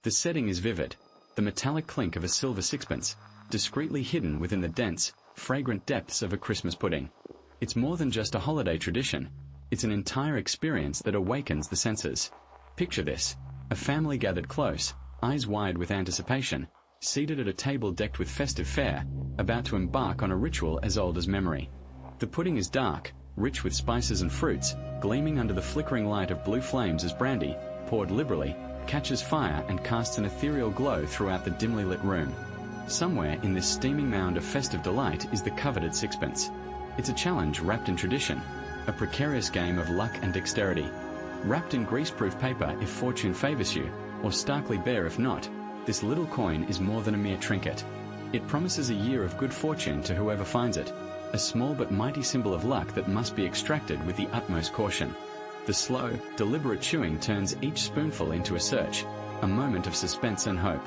The setting is vivid, the metallic clink of a silver sixpence, discreetly hidden within the dense, fragrant depths of a Christmas pudding. It's more than just a holiday tradition, it's an entire experience that awakens the senses. Picture this, a family gathered close, eyes wide with anticipation, seated at a table decked with festive fare, about to embark on a ritual as old as memory. The pudding is dark, rich with spices and fruits, gleaming under the flickering light of blue flames as brandy, poured liberally, catches fire and casts an ethereal glow throughout the dimly lit room. Somewhere in this steaming mound of festive delight is the coveted sixpence. It's a challenge wrapped in tradition, a precarious game of luck and dexterity. Wrapped in greaseproof paper if fortune favors you, or starkly bare if not, this little coin is more than a mere trinket. It promises a year of good fortune to whoever finds it, a small but mighty symbol of luck that must be extracted with the utmost caution. The slow, deliberate chewing turns each spoonful into a search, a moment of suspense and hope.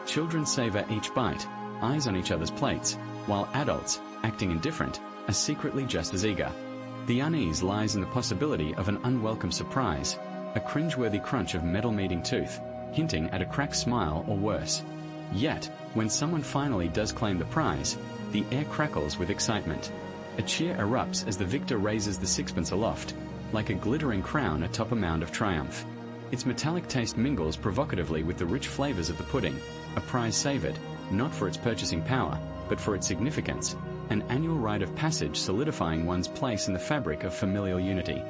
Children savor each bite, eyes on each other's plates, while adults, acting indifferent, are secretly just as eager. The unease lies in the possibility of an unwelcome surprise, a cringeworthy crunch of metal-meeting tooth, hinting at a cracked smile or worse. Yet, when someone finally does claim the prize, the air crackles with excitement. A cheer erupts as the victor raises the sixpence aloft, like a glittering crown atop a mound of triumph. Its metallic taste mingles provocatively with the rich flavors of the pudding, a prize savored, not for its purchasing power, but for its significance, an annual rite of passage solidifying one's place in the fabric of familial unity.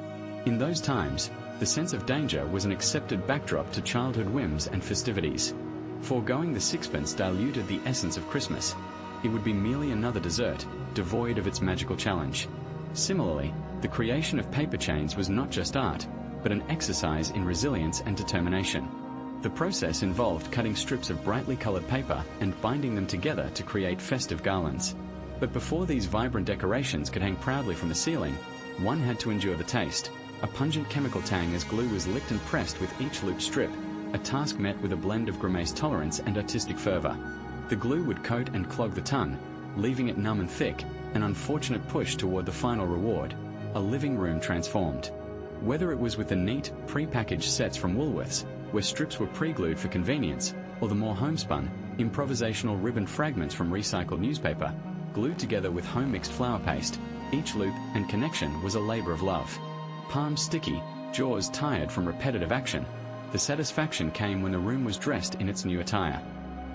In those times, the sense of danger was an accepted backdrop to childhood whims and festivities. Foregoing the sixpence diluted the essence of Christmas. It would be merely another dessert, devoid of its magical challenge. Similarly, the creation of paper chains was not just art, but an exercise in resilience and determination. The process involved cutting strips of brightly colored paper and binding them together to create festive garlands. But before these vibrant decorations could hang proudly from the ceiling, one had to endure the taste. A pungent chemical tang as glue was licked and pressed with each looped strip, a task met with a blend of grimace tolerance and artistic fervor. The glue would coat and clog the tongue, leaving it numb and thick, an unfortunate push toward the final reward, a living room transformed. Whether it was with the neat, pre-packaged sets from Woolworths, where strips were pre-glued for convenience, or the more homespun, improvisational ribbon fragments from recycled newspaper, glued together with home-mixed flour paste, each loop and connection was a labor of love. Palms sticky, jaws tired from repetitive action, the satisfaction came when the room was dressed in its new attire.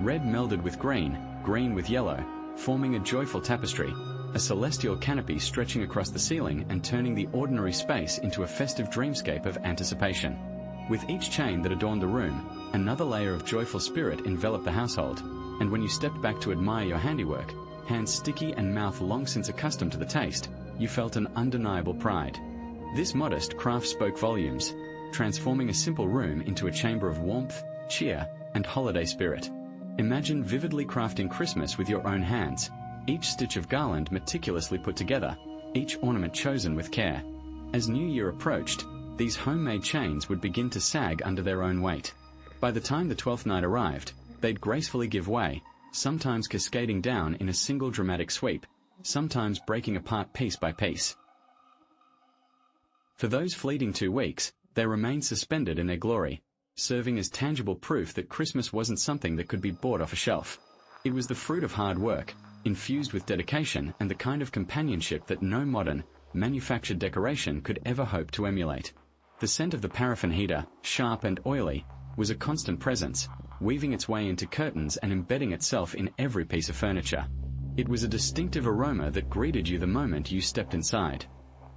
Red melded with green, green with yellow, forming a joyful tapestry, a celestial canopy stretching across the ceiling and turning the ordinary space into a festive dreamscape of anticipation. With each chain that adorned the room, another layer of joyful spirit enveloped the household, and when you stepped back to admire your handiwork, hands sticky and mouth long since accustomed to the taste, you felt an undeniable pride. This modest craft spoke volumes, transforming a simple room into a chamber of warmth, cheer, and holiday spirit. Imagine vividly crafting Christmas with your own hands, each stitch of garland meticulously put together, each ornament chosen with care. As New Year approached, these homemade chains would begin to sag under their own weight. By the time the 12th night arrived, they'd gracefully give way, sometimes cascading down in a single dramatic sweep, sometimes breaking apart piece by piece. For those fleeting 2 weeks, they remained suspended in their glory, serving as tangible proof that Christmas wasn't something that could be bought off a shelf. It was the fruit of hard work, infused with dedication and the kind of companionship that no modern, manufactured decoration could ever hope to emulate. The scent of the paraffin heater, sharp and oily, was a constant presence, weaving its way into curtains and embedding itself in every piece of furniture. It was a distinctive aroma that greeted you the moment you stepped inside.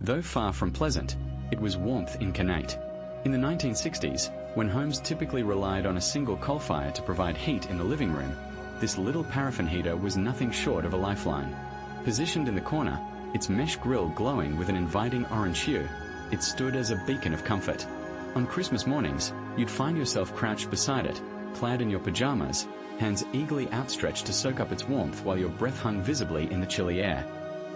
Though far from pleasant, it was warmth incarnate. In the 1960s, when homes typically relied on a single coal fire to provide heat in the living room, this little paraffin heater was nothing short of a lifeline. Positioned in the corner, its mesh grille glowing with an inviting orange hue, it stood as a beacon of comfort. On Christmas mornings, you'd find yourself crouched beside it, clad in your pajamas, hands eagerly outstretched to soak up its warmth while your breath hung visibly in the chilly air.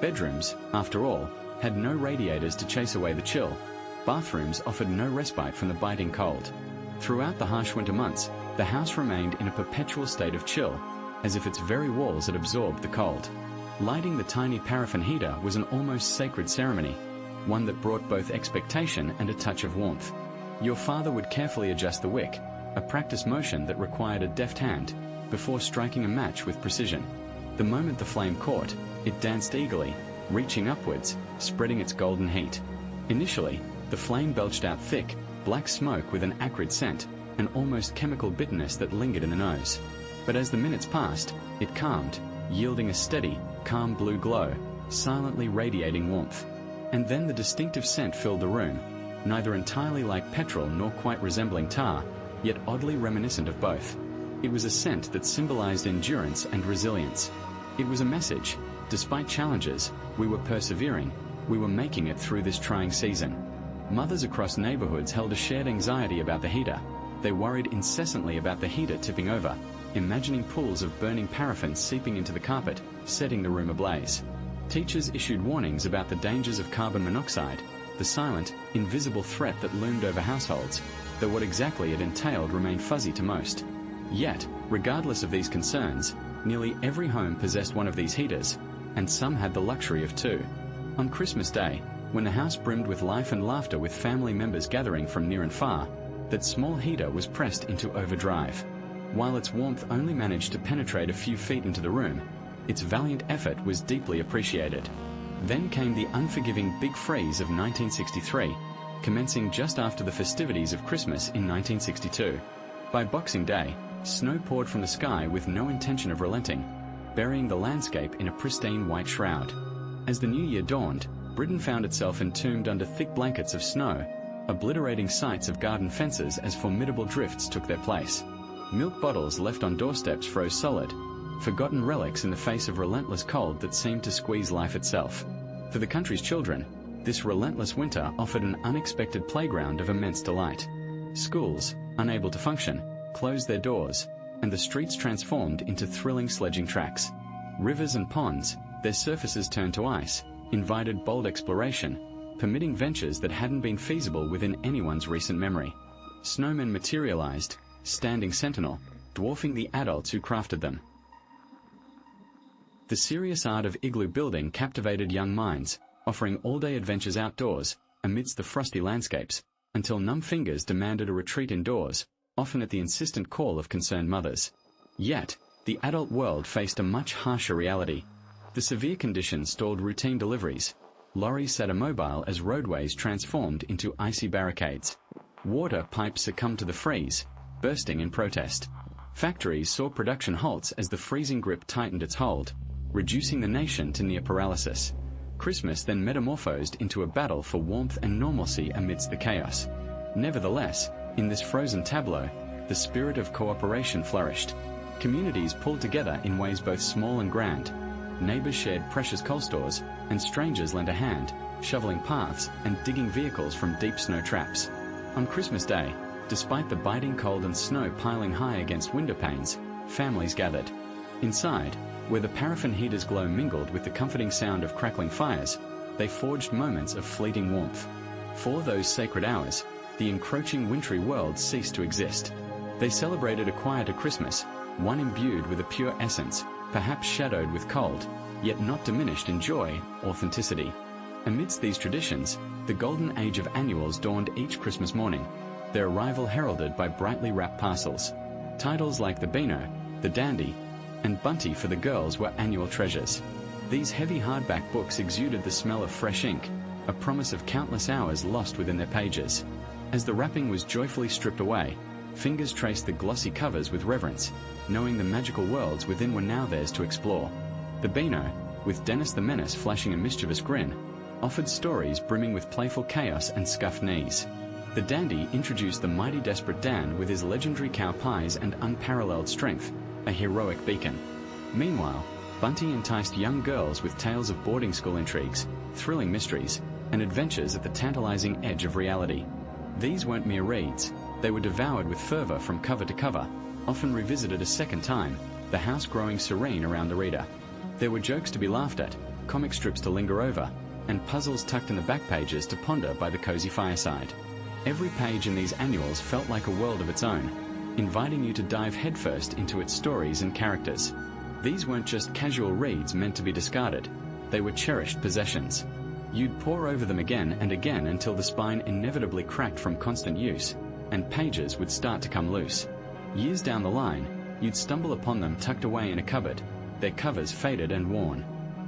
Bedrooms, after all, had no radiators to chase away the chill. Bathrooms offered no respite from the biting cold. Throughout the harsh winter months, the house remained in a perpetual state of chill, as if its very walls had absorbed the cold. Lighting the tiny paraffin heater was an almost sacred ceremony, one that brought both expectation and a touch of warmth. Your father would carefully adjust the wick, a practiced motion that required a deft hand, before striking a match with precision. The moment the flame caught, it danced eagerly, reaching upwards, spreading its golden heat. Initially, the flame belched out thick, black smoke with an acrid scent, an almost chemical bitterness that lingered in the nose. But as the minutes passed, it calmed, yielding a steady, calm blue glow, silently radiating warmth. And then the distinctive scent filled the room, neither entirely like petrol nor quite resembling tar, yet oddly reminiscent of both. It was a scent that symbolized endurance and resilience. It was a message. Despite challenges, we were persevering, we were making it through this trying season. Mothers across neighborhoods held a shared anxiety about the heater. They worried incessantly about the heater tipping over, imagining pools of burning paraffin seeping into the carpet, setting the room ablaze. Teachers issued warnings about the dangers of carbon monoxide, the silent, invisible threat that loomed over households, though what exactly it entailed remained fuzzy to most. Yet, regardless of these concerns, nearly every home possessed one of these heaters, and some had the luxury of two. On Christmas Day, when the house brimmed with life and laughter with family members gathering from near and far, that small heater was pressed into overdrive. While its warmth only managed to penetrate a few feet into the room, its valiant effort was deeply appreciated. Then came the unforgiving Big Freeze of 1963, commencing just after the festivities of Christmas in 1962. By Boxing Day, snow poured from the sky with no intention of relenting, burying the landscape in a pristine white shroud. As the new year dawned, Britain found itself entombed under thick blankets of snow, obliterating sites of garden fences as formidable drifts took their place. Milk bottles left on doorsteps froze solid, forgotten relics in the face of relentless cold that seemed to squeeze life itself. For the country's children, this relentless winter offered an unexpected playground of immense delight. Schools, unable to function, closed their doors, and the streets transformed into thrilling sledging tracks. Rivers and ponds, their surfaces turned to ice, invited bold exploration, permitting ventures that hadn't been feasible within anyone's recent memory. Snowmen materialized, standing sentinel, dwarfing the adults who crafted them. The serious art of igloo building captivated young minds, offering all-day adventures outdoors, amidst the frosty landscapes, until numb fingers demanded a retreat indoors, often at the insistent call of concerned mothers. Yet, the adult world faced a much harsher reality. The severe conditions stalled routine deliveries. Lorries sat immobile as roadways transformed into icy barricades. Water pipes succumbed to the freeze, bursting in protest. Factories saw production halts as the freezing grip tightened its hold, reducing the nation to near paralysis. Christmas then metamorphosed into a battle for warmth and normalcy amidst the chaos. Nevertheless, in this frozen tableau, the spirit of cooperation flourished. Communities pulled together in ways both small and grand. Neighbors shared precious coal stores, and strangers lent a hand, shoveling paths and digging vehicles from deep snow traps. On Christmas Day, despite the biting cold and snow piling high against window panes, families gathered. Inside, where the paraffin heater's glow mingled with the comforting sound of crackling fires, they forged moments of fleeting warmth. For those sacred hours, the encroaching wintry world ceased to exist. They celebrated a quieter Christmas, one imbued with a pure essence, perhaps shadowed with cold, yet not diminished in joy, authenticity. Amidst these traditions, the golden age of annuals dawned each Christmas morning, their arrival heralded by brightly wrapped parcels. Titles like the Beano, the Dandy, and Bunty for the girls were annual treasures. These heavy hardback books exuded the smell of fresh ink, a promise of countless hours lost within their pages. As the wrapping was joyfully stripped away, fingers traced the glossy covers with reverence, knowing the magical worlds within were now theirs to explore. The Beano, with Dennis the Menace flashing a mischievous grin, offered stories brimming with playful chaos and scuffed knees. The Dandy introduced the mighty desperate Dan with his legendary cow pies and unparalleled strength, a heroic beacon. Meanwhile, Bunty enticed young girls with tales of boarding school intrigues, thrilling mysteries, and adventures at the tantalizing edge of reality. These weren't mere reads, they were devoured with fervor from cover to cover, often revisited a second time, the house growing serene around the reader. There were jokes to be laughed at, comic strips to linger over, and puzzles tucked in the back pages to ponder by the cozy fireside. Every page in these annuals felt like a world of its own, inviting you to dive headfirst into its stories and characters. These weren't just casual reads meant to be discarded, they were cherished possessions. You'd pore over them again and again until the spine inevitably cracked from constant use, and pages would start to come loose. Years down the line, you'd stumble upon them tucked away in a cupboard, their covers faded and worn.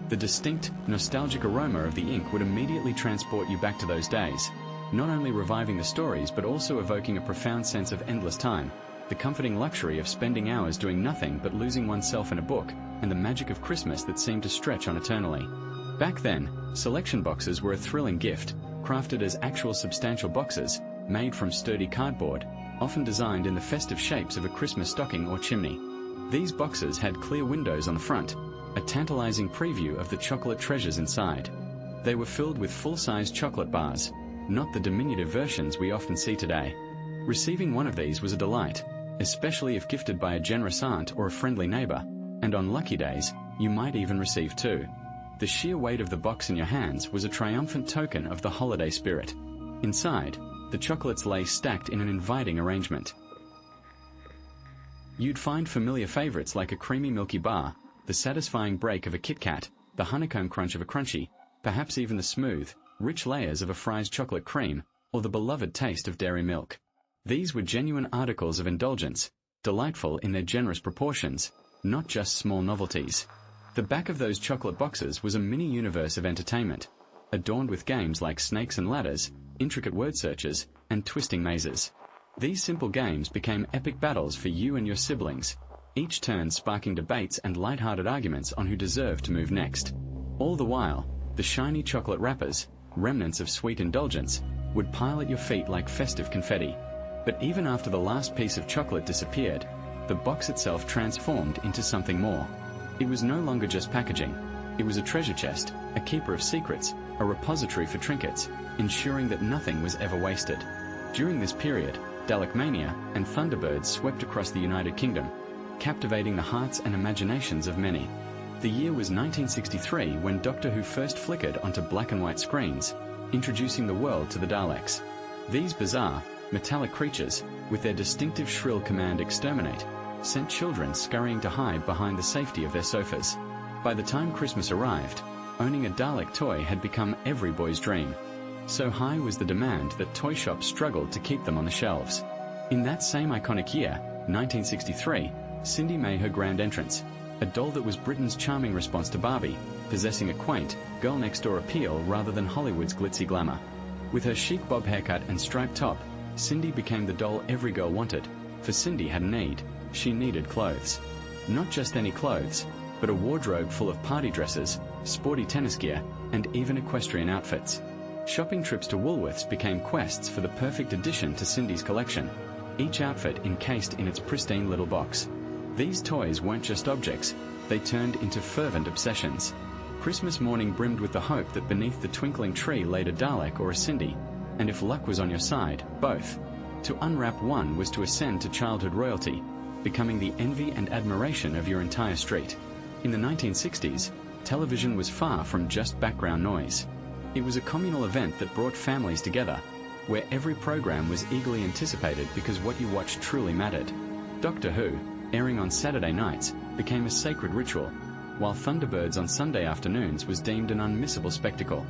The distinct, nostalgic aroma of the ink would immediately transport you back to those days, not only reviving the stories but also evoking a profound sense of endless time, the comforting luxury of spending hours doing nothing but losing oneself in a book, and the magic of Christmas that seemed to stretch on eternally. Back then, selection boxes were a thrilling gift, crafted as actual substantial boxes, made from sturdy cardboard, often designed in the festive shapes of a Christmas stocking or chimney. These boxes had clear windows on the front, a tantalizing preview of the chocolate treasures inside. They were filled with full-size chocolate bars, not the diminutive versions we often see today. Receiving one of these was a delight, especially if gifted by a generous aunt or a friendly neighbor, and on lucky days, you might even receive two. The sheer weight of the box in your hands was a triumphant token of the holiday spirit. Inside, the chocolates lay stacked in an inviting arrangement. You'd find familiar favorites like a creamy milky bar, the satisfying break of a Kit Kat, the honeycomb crunch of a Crunchie, perhaps even the smooth, rich layers of a Fry's chocolate cream, or the beloved taste of dairy milk. These were genuine articles of indulgence, delightful in their generous proportions, not just small novelties. The back of those chocolate boxes was a mini-universe of entertainment, adorned with games like snakes and ladders, intricate word searches, and twisting mazes. These simple games became epic battles for you and your siblings, each turn sparking debates and light-hearted arguments on who deserved to move next. All the while, the shiny chocolate wrappers, remnants of sweet indulgence, would pile at your feet like festive confetti. But even after the last piece of chocolate disappeared, the box itself transformed into something more. It was no longer just packaging. It was a treasure chest, a keeper of secrets, a repository for trinkets, ensuring that nothing was ever wasted. During this period, Dalek Mania and Thunderbirds swept across the United Kingdom, captivating the hearts and imaginations of many. The year was 1963 when Doctor Who first flickered onto black and white screens, introducing the world to the Daleks. These bizarre, metallic creatures, with their distinctive shrill command "Exterminate," sent children scurrying to hide behind the safety of their sofas. By the time Christmas arrived, owning a Dalek toy had become every boy's dream. So high was the demand that toy shops struggled to keep them on the shelves. In that same iconic year, 1963, Cindy made her grand entrance, a doll that was Britain's charming response to Barbie, possessing a quaint, girl-next-door appeal rather than Hollywood's glitzy glamour. With her chic bob haircut and striped top, Cindy became the doll every girl wanted, for Cindy had a need. She needed clothes. Not just any clothes, but a wardrobe full of party dresses, sporty tennis gear, and even equestrian outfits. Shopping trips to Woolworths became quests for the perfect addition to Cindy's collection, each outfit encased in its pristine little box. These toys weren't just objects, they turned into fervent obsessions. Christmas morning brimmed with the hope that beneath the twinkling tree laid a Dalek or a Cindy, and if luck was on your side, both. To unwrap one was to ascend to childhood royalty, becoming the envy and admiration of your entire street. In the 1960s, television was far from just background noise. It was a communal event that brought families together, where every program was eagerly anticipated because what you watched truly mattered. Doctor Who, airing on Saturday nights, became a sacred ritual, while Thunderbirds on Sunday afternoons was deemed an unmissable spectacle.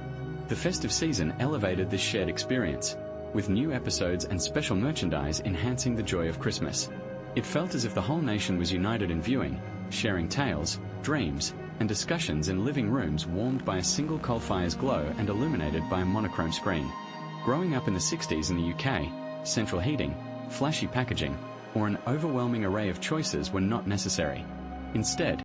The festive season elevated this shared experience, with new episodes and special merchandise enhancing the joy of Christmas. It felt as if the whole nation was united in viewing, sharing tales, dreams, and discussions in living rooms warmed by a single coal fire's glow and illuminated by a monochrome screen. Growing up in the 60s in the UK, central heating, flashy packaging, or an overwhelming array of choices were not necessary. Instead,